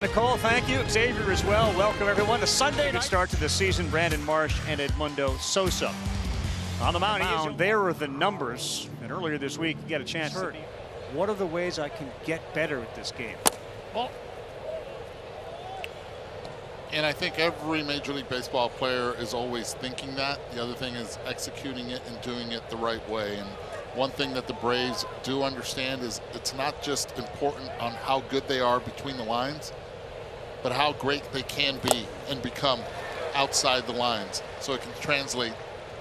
Nicole, thank you. Xavier as well. Welcome, everyone. The Sunday night start to the season. Brandon Marsh and Edmundo Sosa. On the mound, there are the numbers. And earlier this week, you got a chance. What are the ways I can get better at this game? Well, and I think every Major League Baseball player is always thinking that. The other thing is executing it and doing it the right way. And one thing that the Braves do understand is it's not just important on how good they are between the lines, but how great they can be and become outside the lines, so it can translate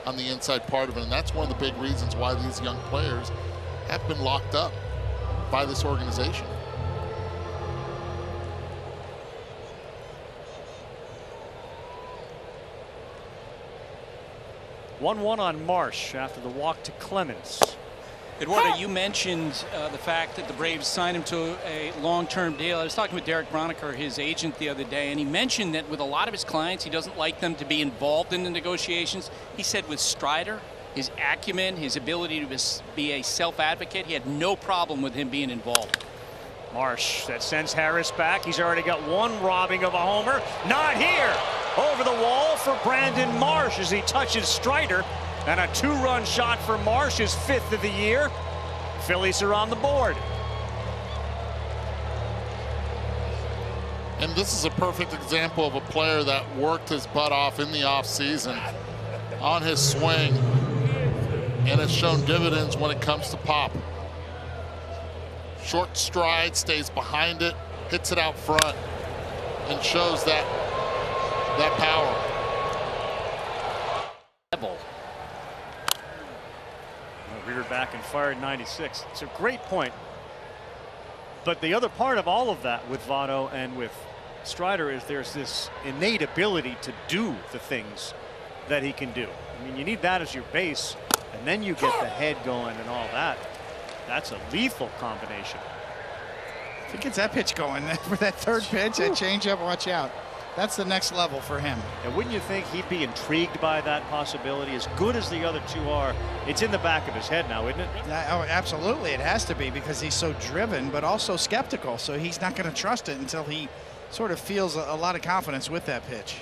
on the inside part of it. And that's one of the big reasons why these young players have been locked up by this organization. One on Marsh after the walk to Clemens. Eduardo, you mentioned the fact that the Braves signed him to a long-term deal. I was talking with Derek Broniker, his agent, the other day, and he mentioned that with a lot of his clients, he doesn't like them to be involved in the negotiations. He said with Strider, his acumen, his ability to be a self-advocate, he had no problem with him being involved. Marsh, that sends Harris back. He's already got one robbing of a homer. Not here. Over the wall for Brandon Marsh as he touches Strider. And a two-run shot for Marsh, his fifth of the year. Phillies are on the board. And this is a perfect example of a player that worked his butt off in the offseason on his swing, and it's shown dividends when it comes to pop. Short stride, stays behind it, hits it out front, and shows that power. Reared back and fired 96. It's a great point. But the other part of all of that with Votto and with Strider is there's this innate ability to do the things that he can do. I mean, you need that as your base, and then you get the head going and all that. That's a lethal combination. If he gets that pitch going for that third pitch, that changeup, watch out. That's the next level for him. And wouldn't you think he'd be intrigued by that possibility? As good as the other two are, it's in the back of his head now, isn't it? Oh, absolutely. It has to be, because he's so driven, but also skeptical. So he's not going to trust it until he sort of feels a lot of confidence with that pitch.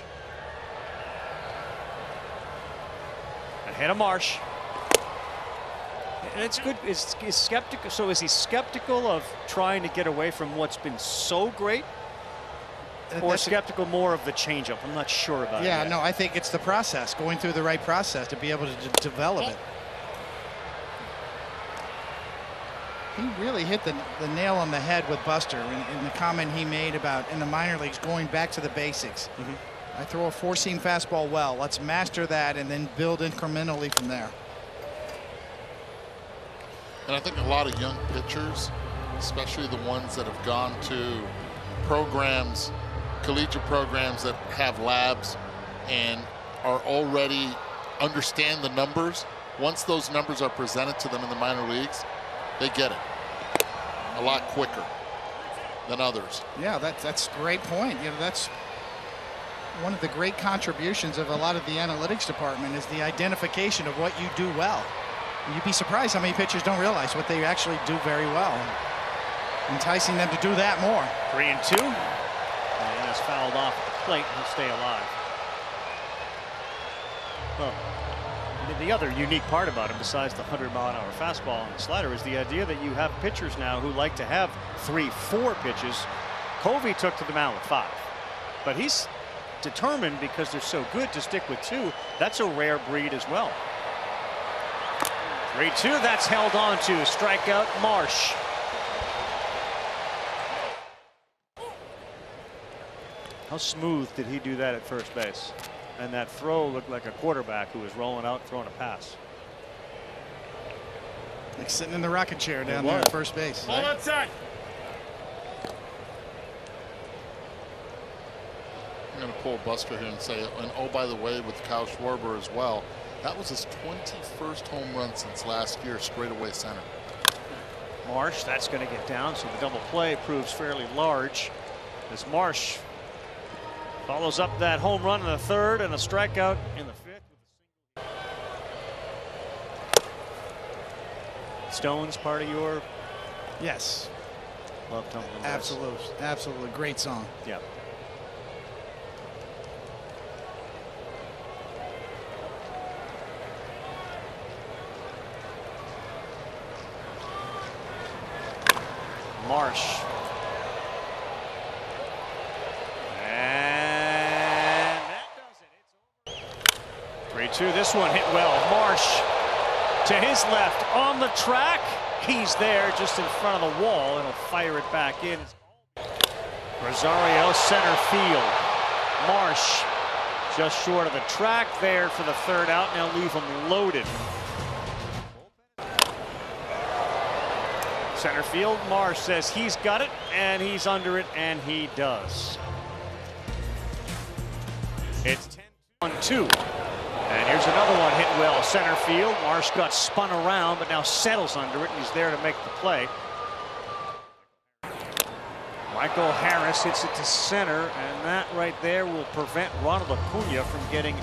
Ahead of Marsh. And it's good. Is skeptical. So is he skeptical of trying to get away from what's been so great? Or skeptical more of the changeup? I'm not sure about it. Yeah, no, I think it's the process, going through the right process to be able to develop it. He really hit the nail on the head with Buster in the comment he made about in the minor leagues going back to the basics. I throw a four-seam fastball well. Let's master that and then build incrementally from there. And I think a lot of young pitchers, especially the ones that have gone to programs, collegiate programs that have labs and are already understand the numbers, once those numbers are presented to them in the minor leagues, they get it a lot quicker than others. Yeah, that's a great point. You know, that's one of the great contributions of a lot of the analytics department is the identification of what you do well. You'd be surprised how many pitchers don't realize what they actually do very well. Enticing them to do that more. 3-2. And is fouled off the plate. He'll stay alive. Well, the other unique part about him, besides the 100-mile-an-hour fastball and the slider, is the idea that you have pitchers now who like to have 3-4 pitches. Covey took to the mound with 5, but he's determined, because they're so good, to stick with 2. That's a rare breed as well. 3-2. That's held on to. Strikeout Marsh. How smooth did he do that at first base? And that throw looked like a quarterback who was rolling out, throwing a pass. Like sitting in the rocket chair down there at first base. All outside. I'm going to pull Buster here and say, and oh, by the way, with Kyle Schwarber as well, that was his 21st home run since last year, straightaway center. Marsh, that's going to get down, so the double play proves fairly large as Marsh follows up that home run in the third and a strikeout in the fifth. Stone's part of your Yes. Love Tumbling Dice. Absolutely great song. Yeah. Marsh. And that does it. It's over. 3-2. This one hit well. Marsh to his left on the track. He's there just in front of the wall, and he'll fire it back in. Rosario center field. Marsh just short of the track there for the third out. Now leave him loaded. Center field, Marsh says he's got it, and he's under it, and he does. It's 10-1-2. And here's another one hit well, center field. Marsh got spun around, but now settles under it, and he's there to make the play. Michael Harris hits it to center, and that right there will prevent Ronald Acuna from getting